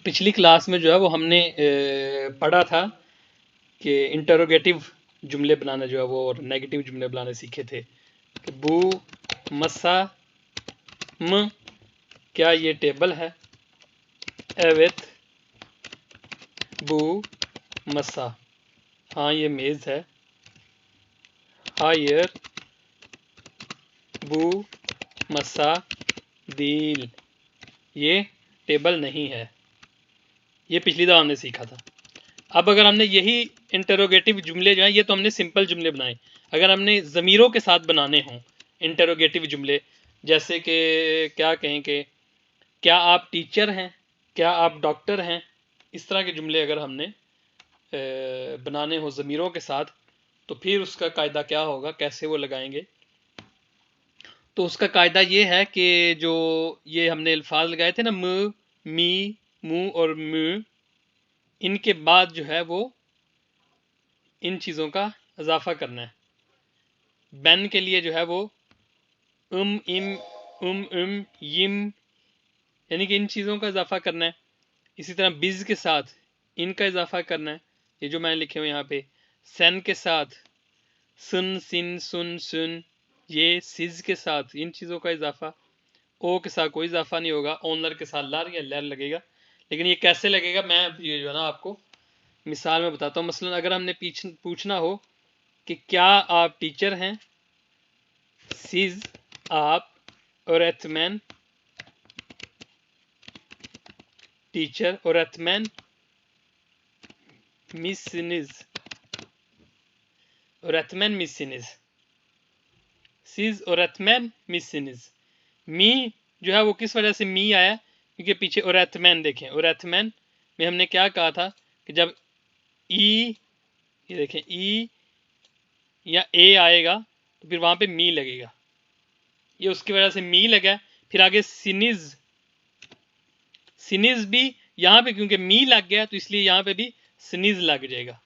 पिछली क्लास में जो है वो हमने पढ़ा था कि इंटरोगेटिव जुमले बनाना जो है वो और नेगेटिव जुमले बनाने सीखे थे कि बू मसा म क्या ये टेबल है, एविथ बू मसा हाँ ये मेज़ है, हायर बू मसा दील ये टेबल नहीं है। ये पिछली दफ़ा हमने सीखा था। अब अगर हमने यही इंटरोगेटिव जुमले जो हैं, ये तो हमने सिंपल जुमले बनाए, अगर हमने ज़मीरों के साथ बनाने हों इंटरोगेटिव जुमले, जैसे कि क्या कहें कि क्या आप टीचर हैं, क्या आप डॉक्टर हैं, इस तरह के जुमले अगर हमने बनाने हो ज़मीरों के साथ, तो फिर उसका कायदा क्या होगा, कैसे वो लगाएंगे। तो उसका कायदा ये है कि जो ये हमने अल्फाज लगाए थे ना, म, मी, मू और मु, इनके बाद जो है वो इन चीज़ों का इजाफा करना है। बैन के लिए जो है वो इम, यिम, यानी कि इन चीज़ों का इजाफा करना है। इसी तरह बिज के साथ इनका इजाफा करना है, ये जो मैंने लिखे हुए यहाँ पे। सन के साथ सुन, सिन, सुन, सुन, ये सिज के साथ इन चीज़ों का इजाफा। ओ के साथ कोई इजाफा नहीं होगा, ओनर के साथ लार या लर लगेगा। लेकिन ये कैसे लगेगा मैं ये जो है ना आपको मिसाल में बताता हूँ। मसलन अगर हमने पूछना हो कि क्या आप टीचर हैं, सिज आप, öğretmen teacher, öğretmen misiniz, öğretmen misiniz, siz öğretmen misiniz। मी जो है वो किस वजह से मी आया, क्योंकि पीछे öğretmen देखें, öğretmen में हमने क्या कहा था कि जब ई, ये देखें ई या ए आएगा तो फिर वहां पे मी लगेगा, ये उसकी वजह से मी लगा। फिर आगे सिनिज, सिनिज भी यहाँ पे क्योंकि मी लग गया तो इसलिए यहाँ पे भी सिनिज लग जाएगा।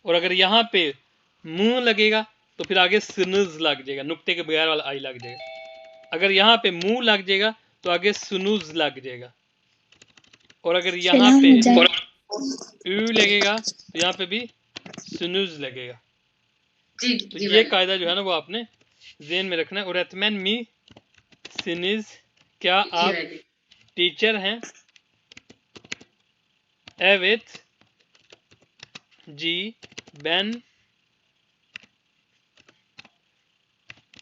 और अगर यहाँ पे मुंह लगेगा तो फिर आगे सुनुज लग जाएगा, नुक्ते के बगैर वाला आई लग जाएगा। अगर यहाँ पे मुंह लग जाएगा तो आगे सुनुज लग जाएगा। और अगर यहाँ पे ऊ लगेगा तो यहाँ पे भी सुनुज लगेगा। तो ये कायदा जो है ना वो आपने ज़हन में रखना है। और अतमैन मी सिनिज, क्या आप टीचर हैं, एविथ जी बैन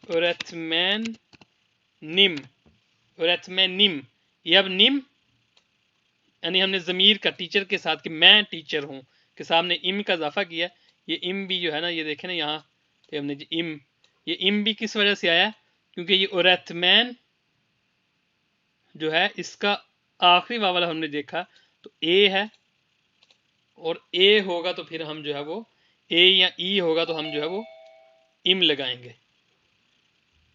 öğretmen निम, öğretmen निम, ये अब निम यानी हमने ज़मीर का टीचर के साथ कि मैं टीचर हूँ के सामने इम का इजाफा किया। ये इम भी जो है ना, ये देखें ना यहाँ पे हमने जो इम, ये इम भी किस वजह से आया, क्योंकि ये öğretmen जो है इसका आखिरी वावल हमने देखा तो ए है, और ए होगा तो फिर हम जो है वो ए या ई होगा तो हम जो है वो इम लगाएंगे।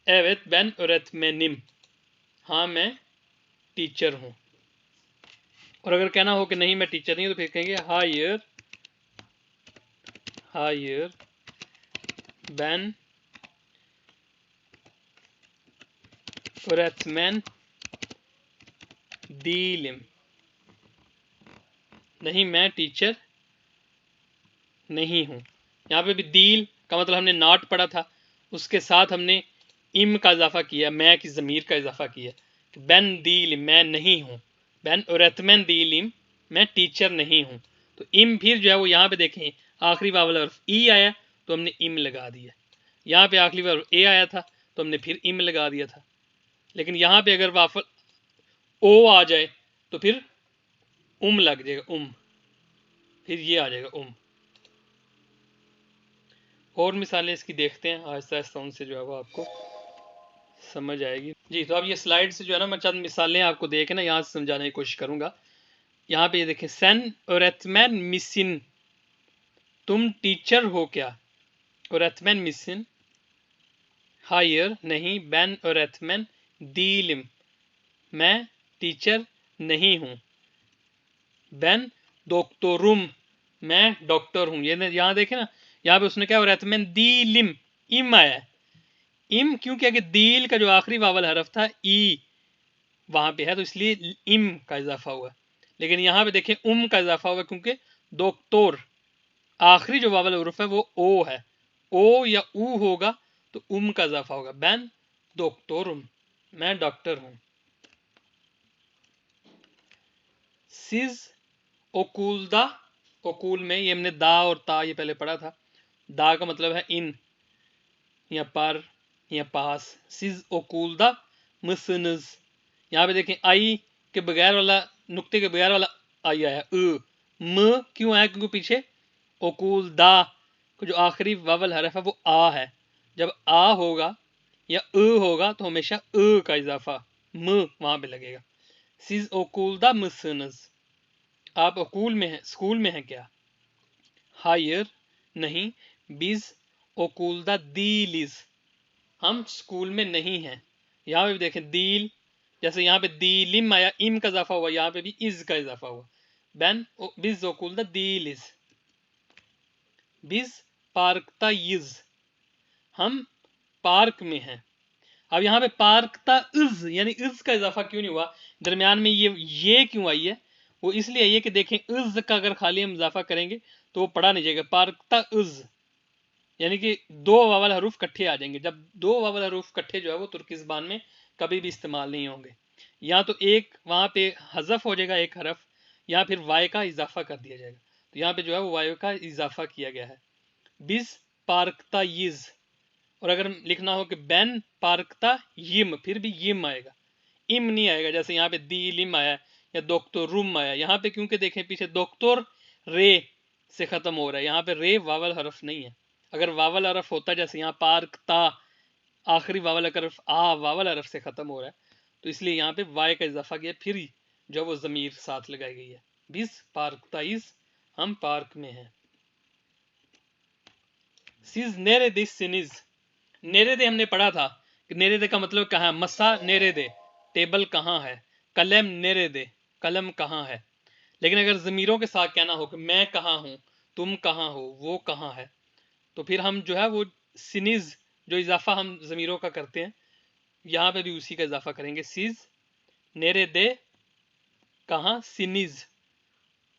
एवेत बैन öğretmenim, हाँ मैं टीचर हूँ। और अगर कहना हो कि नहीं मैं टीचर नहीं हूँ तो फिर कहेंगे higher, higher ban öğretmen değilim, नहीं मैं टीचर नहीं हूँ। यहाँ पे भी दील का मतलब हमने नॉट पढ़ा था, उसके साथ हमने इम का इजाफा किया, मैं की ज़मीर का इजाफा किया। बैन दील मैं नहीं हूँ, बैन öğretmen değilim मैं टीचर नहीं हूँ। तो इम फिर जो है वो यहाँ पे देखें आखिरी वावल हर्फ ई आया तो हमने इम लगा दिया, यहाँ पे आखिरी वावल ए आया था तो हमने फिर इम लगा दिया था। लेकिन यहाँ पे अगर वाफल ओ आ जाए तो फिर लग जाएगा, फिर ये आ जाएगा और मिसालें इसकी देखते हैं, आहिस्ता आहिस्ता उनसे जो है वो आपको समझ आएगी। जी तो अब ये स्लाइड से जो है ना मैं चंद मिसालें आपको दे के ना यहाँ से समझाने की कोशिश करूँगा। यहाँ पे ये देखें, सेन öğretmen मिसिन, तुम टीचर हो क्या, öğretmen मिसिन, हायर नहीं, ben öğretmen değilim मैं टीचर नहीं हूँ, ben doktorum मैं डॉक्टर हूँ। ये यहाँ देखें ना, यहाँ पे उसने क्या öğretmen değilim इम आया है, इम क्योंकि आगे दील का जो आखिरी वावल हरफ था ई वहां पे है तो इसलिए इम का इजाफा हुआ। लेकिन यहाँ पे देखें का इजाफा होगा क्योंकि दोक्तोर आखिरी जो वावल हुरूफ है वो ओ है, ओ या ऊ होगा तो का इजाफा होगा। बैन दोक्तोरुम, मैं डॉक्टर हूं। सिज ओकुलदा, ओकुल में ये हमने दा और ता ये पहले पढ़ा था। दा का मतलब है इन या पर या पास। सिज ओकुलदा मसनज, यहाँ पे देखें आई के बगैर वाला, नुक्ते के बगैर वाला आई आया म क्यों आया? क्योंकि पीछे ओकुल दा को जो आखिरी वावल हरफ है वो आ है। जब आ होगा या होगा तो हमेशा का इजाफा म वहां पे लगेगा। सिज ओकुल दा मसनज, आप ओकुल में हैं, स्कूल में हैं क्या? हायर नहीं, बिज ओकुल दा दीलिज, हम स्कूल में नहीं हैं। यहाँ पे भी देखें दील, जैसे यहाँ पे दीलिम आया, इम का इजाफा हुआ, यहाँ पे भी इज का इजाफा हुआ। बैन बिज ओकुल दा दीलिज। बिज पार्कता इज, हम पार्क में हैं। अब यहाँ पे पार्कता इज यानी इज का इजाफा क्यों नहीं हुआ? दरमियान में ये क्यों आई है? वो इसलिए आई है कि देखें इज का अगर खाली हम इजाफा करेंगे तो वो पढ़ा नहीं जाएगा। पार्कता इज यानी कि दो वावल हरूफ इकट्ठे आ जाएंगे। जब दो वावल हरूफ इकट्ठे जो है वो तुर्की ज़बान में कभी भी इस्तेमाल नहीं होंगे। या तो एक वहां पे हजफ हो जाएगा एक हरफ, या फिर वाई का इजाफा कर दिया जाएगा। तो यहाँ पे जो है वो वाई का इजाफा किया गया है। बिज पार्कता यिज, और अगर लिखना हो कि बैन पार्कता यिम, फिर भी यिम आएगा, इम नहीं आएगा। जैसे यहाँ पे दीलिम आया या दोक्तोर रूम आया। यहाँ पे क्योंकि देखें पीछे दोक्तोर रे से खत्म हो रहा है, यहाँ पे रे वावल हरफ नहीं है। अगर वावल हरफ होता, जैसे यहाँ पार्कता आखिरी वावल हरफ आ वावल हरफ से खत्म हो रहा है, तो इसलिए यहाँ पे वाई का इजाफा किया, फिर जो वो जमीर साथ लगाई गई है। बिस पार्कता इज, हम पार्क में हैं। सिज नेरे दे सिनिज, नेरे दे हमने पढ़ा था कि नेरे दे का मतलब कहाँ है? मसा नेरे दे, टेबल कहाँ है? कलम नेरे दे, कलम कहाँ है? लेकिन अगर जमीरों के साथ कहना हो कि मैं कहाँ हूं, तुम कहाँ हो, वो कहाँ है, तो फिर हम जो है वो सिनिज जो इजाफा हम जमीरों का करते हैं, यहाँ पे भी उसी का इजाफा करेंगे। सिज नेरे दे कहाँ, सिनिज,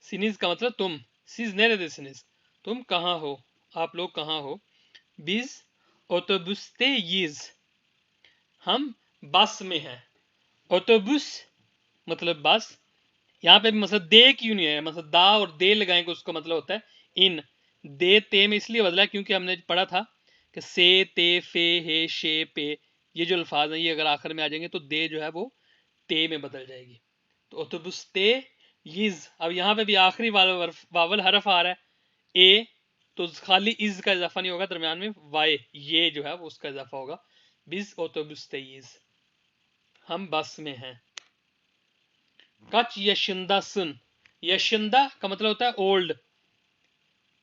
सिनिज का मतलब तुम। सिज नेरे दे सिनिज, तुम कहाँ हो, आप लोग कहाँ हो। बिज ओटोबुस्ते यीज, हम बस में हैं। ओटोबुस मतलब बस, यहाँ पे मतलब दे क्यों नहीं है? मतलब दा और दे लगाएंगे उसका मतलब होता है इन। दे ते में इसलिए बदला क्योंकि हमने पढ़ा था कि से ते फे हे शे पे, ये जो अल्फाज हैं ये अगर आखिर में आ जाएंगे तो दे जो है वो ते में बदल जाएगी। तो ओतुबुस ते यिज, अब यहाँ पे भी आखिरी वावल हरफ आ रहा है ए, तो खाली इज का इजाफा नहीं होगा, दरमियान में वाई ये जो है वो उसका इजाफा होगा। बिज ओतुबुस ते यिज, हम बस में हैं। कच यशिंदा सुन, यशिंदा का मतलब होता है ओल्ड,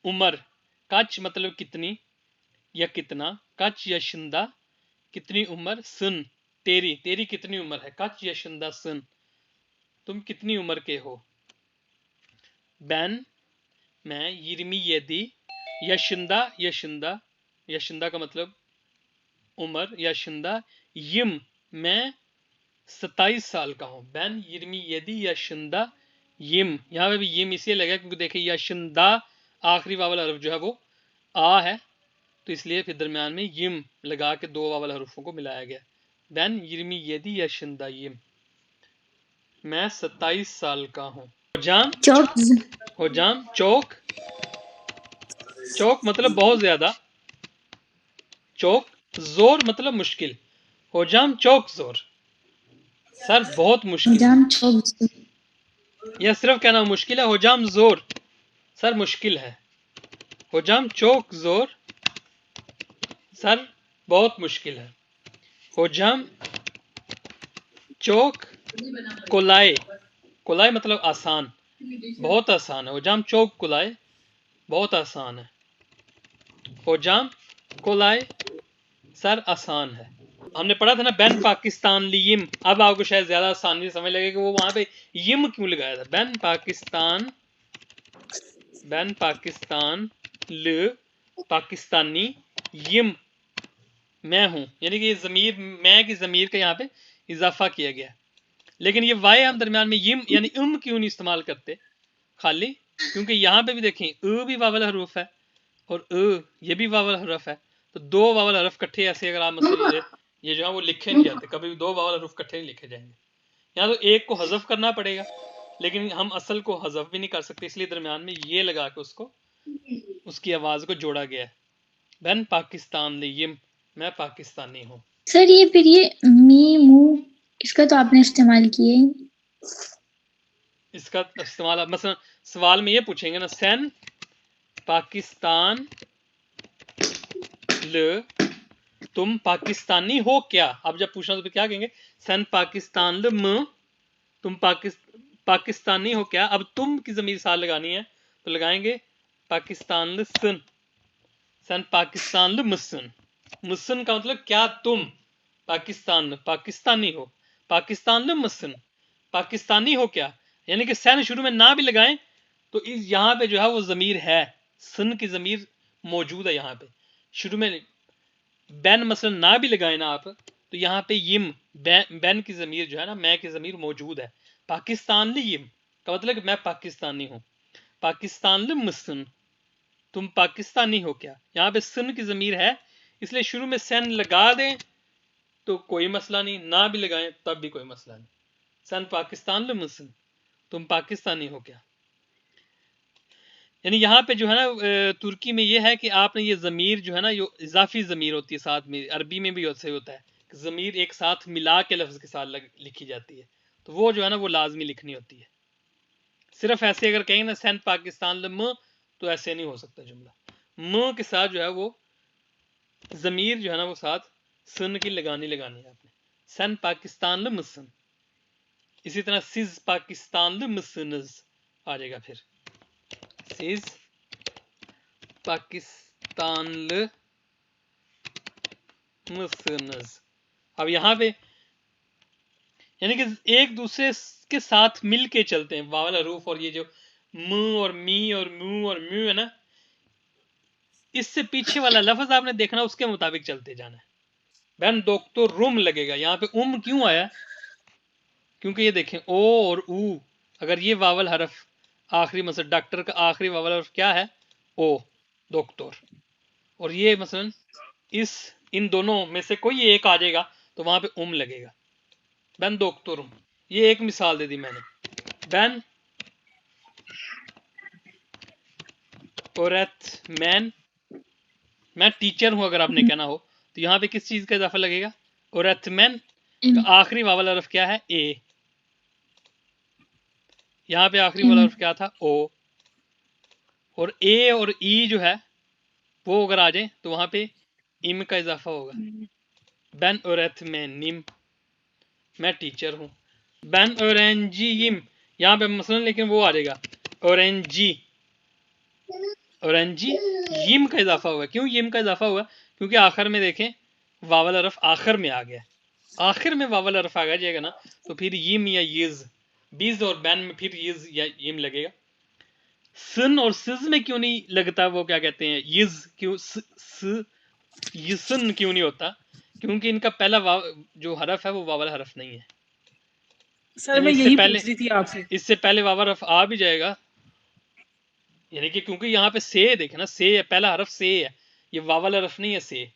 उम्र। कच मतलब कितनी या कितना, कच यशिंदा कितनी उम्र, सुन तेरी, तेरी कितनी उम्र है। कच यशिंदा सुन, तुम कितनी उम्र के हो। बैन मैं, यिरमी यदी, यशिंदा यशिंदा, यशिंदा का मतलब उम्र, यशिंदा यिम मैं 27 साल का हूं। बैन यिरमी यदी यशिंदा यिम, यहाँ पे भी यिम इसलिए लगा क्योंकि देखिए यशिंदा आखिरी वावल हरफ जो है वो आ है, तो इसलिए फिर दरमियान में यिम लगा के दो वावल हरफों को मिलाया गया। बैन यिरमी यदी यशिंदा यिम, मैं 27 साल का हूँ। होजाम, होजाम चौक, चौक मतलब बहुत ज्यादा, चौक जोर मतलब मुश्किल। होजाम चौक जोर, सर बहुत मुश्किल है। यह सिर्फ कहना मुश्किल है। होजाम जोर, सर मुश्किल है। होजाम चौक जोर, सर बहुत मुश्किल है। होजाम चौक कोलाए, कोलाए मतलब आसान, बहुत आसान है। होजाम चौक कोलाए बहुत आसान है। होजाम कोलाए सर आसान है। हमने पढ़ा था ना बैन पाकिस्तान लियम, अब आपको शायद ज्यादा आसानी से समझ लगे कि वो वहां पे यम क्यों लगाया था। बैन पाकिस्तान, बैन पाकिस्तान ल पाकिस्तानी, यम मैं हूं, यानी कि जमीर मैं की जमीर का यहाँ पे इजाफा किया गया। लेकिन ये वाई हम दरमियान में यिम यानी क्यों नहीं इस्तेमाल करते खाली, क्योंकि यहाँ पे भी देखें भी वावल हरूफ है और ये भी वावल हरफ है, तो दो वावल हरफ इकट्ठे ऐसे अगर आप मतलब ये जो है वो लिखे नहीं जाते, कभी भी दो वावल हरफ इकट्ठे नहीं लिखे जाएंगे। यहाँ तो एक को हजफ करना पड़ेगा, लेकिन हम असल को हजफ भी नहीं कर सकते, इसलिए दरमियान में ये लगा के उसको उसकी आवाज को जोड़ा गया है। बहन पाकिस्तान लियम, मैं पाकिस्तानी हूँ। सर ये फिर ये मी मू इसका तो आपने इस्तेमाल किया ही। इसका इस्तेमाल मसलन सवाल में ये पूछेंगे ना, सैन पाकिस्तान ल तुम पाकिस्तानी हो क्या, आप जब पूछना तो क्या कहेंगे, सैन पाकिस्तान ल म तुम पाकिस्तानी हो क्या। अब तुम की जमीर साथ लगानी है तो लगाएंगे पाकिस्तान ल सन, सैन पाकिस्तान ल मुसन। मुसन का मतलब क्या तुम पाकिस्तानी हो, पाकिस्तान ल मुसन पाकिस्तानी हो क्या, यानी कि सैन शुरू में ना भी लगाएं तो इस यहाँ पे जो है वो जमीर है, सन की जमीर मौजूद है यहाँ पे शुरू में। बैन मसलन ना भी लगाए ना आप, तो यहाँ पे यिम बैन की जमीर जो है ना, मैं की जमीर मौजूद है। पाकिस्तान ल यिम का मतलब कि मैं पाकिस्तानी हूँ। पाकिस्तान ल मुसन तुम पाकिस्तानी हो क्या, यहाँ पे सन की जमीर है, इसलिए शुरू में सैन लगा दें तो कोई मसला नहीं, ना भी लगाएं तब भी कोई मसला नहीं। सन पाकिस्तान ल मुसन तुम पाकिस्तानी हो क्या। यानी यहाँ पे जो है ना तुर्की में ये है कि आपने ये ज़मीर जो है ना, जो इजाफी ज़मीर होती है साथ में, अरबी में भी उससे होता है कि ज़मीर एक साथ मिला के लफ्ज़ के साथ लिखी जाती है, तो वो जो है ना वो लाजमी लिखनी होती है। सिर्फ ऐसे अगर कहेंगे ना सैन पाकिस्तान ल म, तो ऐसे नहीं हो सकता जुमला, म के साथ जो है वो ज़मीर जो है ना वो साथ सन की लगानी है आपने, सैन पाकिस्तान ल मसन। इसी तरह सिज पाकिस्तान ल मसनज आ जाएगा, फिर सिज पाकिस्तान ल मसनज। अब यहाँ पे यानी कि एक दूसरे के साथ मिल के चलते हैं वावल हरूफ, और ये जो मु और मी और मू और म्यू है ना, इससे पीछे वाला लफ्ज आपने देखना उसके मुताबिक चलते जाना है। बहन तो रुम लगेगा, यहाँ पे क्यों आया, क्योंकि ये देखें ओ और ऊ, अगर ये वावल हरफ आखिरी मसलन डॉक्टर का आखिरी वावल हरफ क्या है, ओ डॉक्टर, और ये मसलन इन दोनों में से कोई एक आ जाएगा तो वहां पे लगेगा। बैन दोक्तोरुम, ये एक मिसाल दे दी मैंने। बैन औरत मैन, मैं टीचर हूं अगर आपने कहना हो तो यहाँ पे किस चीज का इजाफा लगेगा, औरत मैन का आखिरी वावल हरफ क्या है, ए, यहाँ पे आखिरी वाला हरफ क्या था, ओ, और ए और ई जो है वो अगर आ जाए तो वहां पे इम का इजाफा होगा। बैन औरत मैन निम, मैं टीचर हूं। बैन ऑरेंजियम, यहाँ पे मसलन लेकिन वो आ जाएगा ऑरेंजी, ऑरेंजी यिम का इजाफा हुआ। क्यों यिम का इजाफा हुआ, क्योंकि आखिर में देखें वावल हरफ आखिर में आ गया, आखिर में वावल हरफ आ जाएगा ना, तो फिर यिम या यिज, बीज और बैन में फिर यिज या यिम लगेगा। सन और सिज में क्यों नहीं लगता, वो क्या कहते हैं यिज, क्यों यिसन क्यों नहीं होता, क्योंकि इनका पहला जो हरफ है वो वावल हरफ नहीं है। सर मैं यही पूछ रही थी आपसे, इससे पहले वावल हरफ आ भी जाएगा, यानी कि क्योंकि यहाँ पे से देखे ना, से है पहला हरफ, से है, ये वावल हरफ नहीं है। से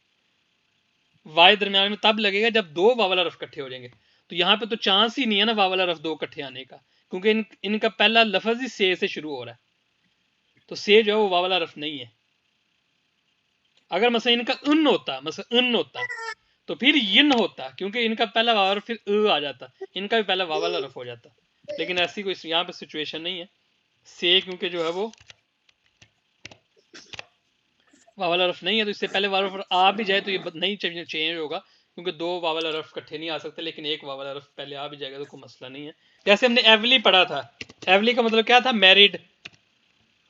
वाई दरम्यान में तब लगेगा जब दो वावल हरफ इकट्ठे हो जाएंगे, तो यहाँ पे तो चांस ही नहीं है ना वावल हरफ दो इकट्ठे आने का, क्योंकि इनका पहला लफ्ज ही से शुरू हो रहा है, तो से जो है वो वावल हरफ नहीं है। अगर मसला इनका उन होता, मसला उन होता तो फिर यिन होता, क्योंकि इनका पहला वावल फिर आ जाता, इनका भी पहला वावल हरफ हो जाता, लेकिन ऐसी कोई यहाँ पे सिचुएशन नहीं है। से क्योंकि जो है वो वावल हरफ नहीं है, तो इससे पहले वावल हरफ आ भी जाए तो ये नहीं चेंज होगा, क्योंकि दो वावल हरफ इकट्ठे नहीं आ सकते, लेकिन एक वावल हरफ पहले आ भी जाएगा तो कोई मसला नहीं है। जैसे हमने एवली पढ़ा था, एवली का मतलब क्या था, मैरिड।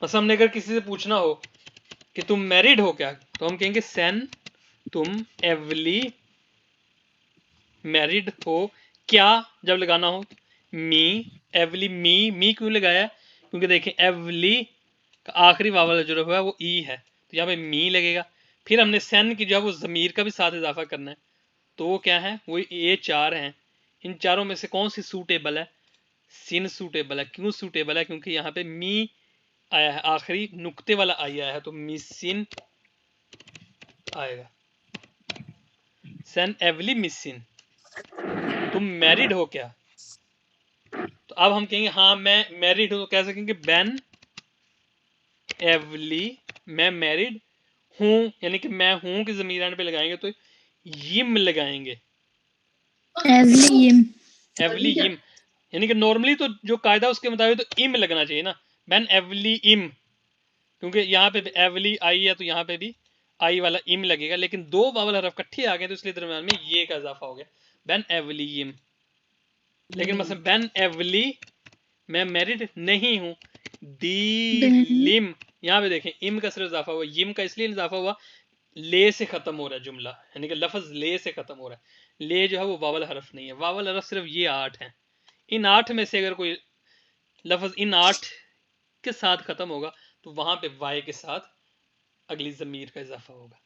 बस हमने अगर किसी से पूछना हो कि तुम मैरिड हो क्या, तो हम कहेंगे सैन तुम एवली मैरिड हो क्या, जब लगाना हो मी एवली मी क्यों लगाया, क्योंकि देखें एवली का आखिरी वावल जो है वो ई है, तो यहाँ पे मी लगेगा। फिर हमने सैन की जो है वो ज़मीर का भी साथ इजाफा करना है, तो वो क्या है, वो ए चार हैं, इन चारों में से कौन सी सूटेबल है? सिन सूटेबल है। क्यों सूटेबल है? क्योंकि यहाँ पे मी आया है, आखिरी नुक्ते वाला आई आया है, तो मिसिन आएगा। सन एवली मिसिन, तुम मैरिड हो क्या? तो अब हम कहेंगे हाँ मैं मैरिड हूं, तो कह सकेंगे बेन एवली, मैं मैरिड हूं, यानी कि मैं हूं कि ज़मीर एंड पे लगाएंगे तो यिम लगाएंगे। एवली एवली यिम, यानी कि नॉर्मली तो जो कायदा उसके मुताबिक तो इम लगना चाहिए ना, बेन एवली इम, क्योंकि यहाँ पे एवली आई है तो यहाँ पे भी आई वाला इम लगेगा, लेकिन दो वावल हरफ इकट्ठे आ गए तो इसलिए दरम्यान में ये का इजाफा हो गया, बेन एवली इम। लेकिन मतलब बेन एवली मैं मैरिड नहीं हूँ, दी लिम, यहाँ पे देखें इम का सिर्फ इजाफा हुआ, यिम का इसलिए इजाफा हुआ ले से खत्म हो रहा है जुमला, यानी कि लफ्ज ले से खत्म हो रहा है। ले जो है वो वावल हरफ नहीं है, वावल हरफ सिर्फ ये 8 हैं। इन 8 में से अगर कोई लफ्ज इन 8 के साथ खत्म होगा तो वहां पे वाई के साथ अगली ज़मीर का इजाफा होगा।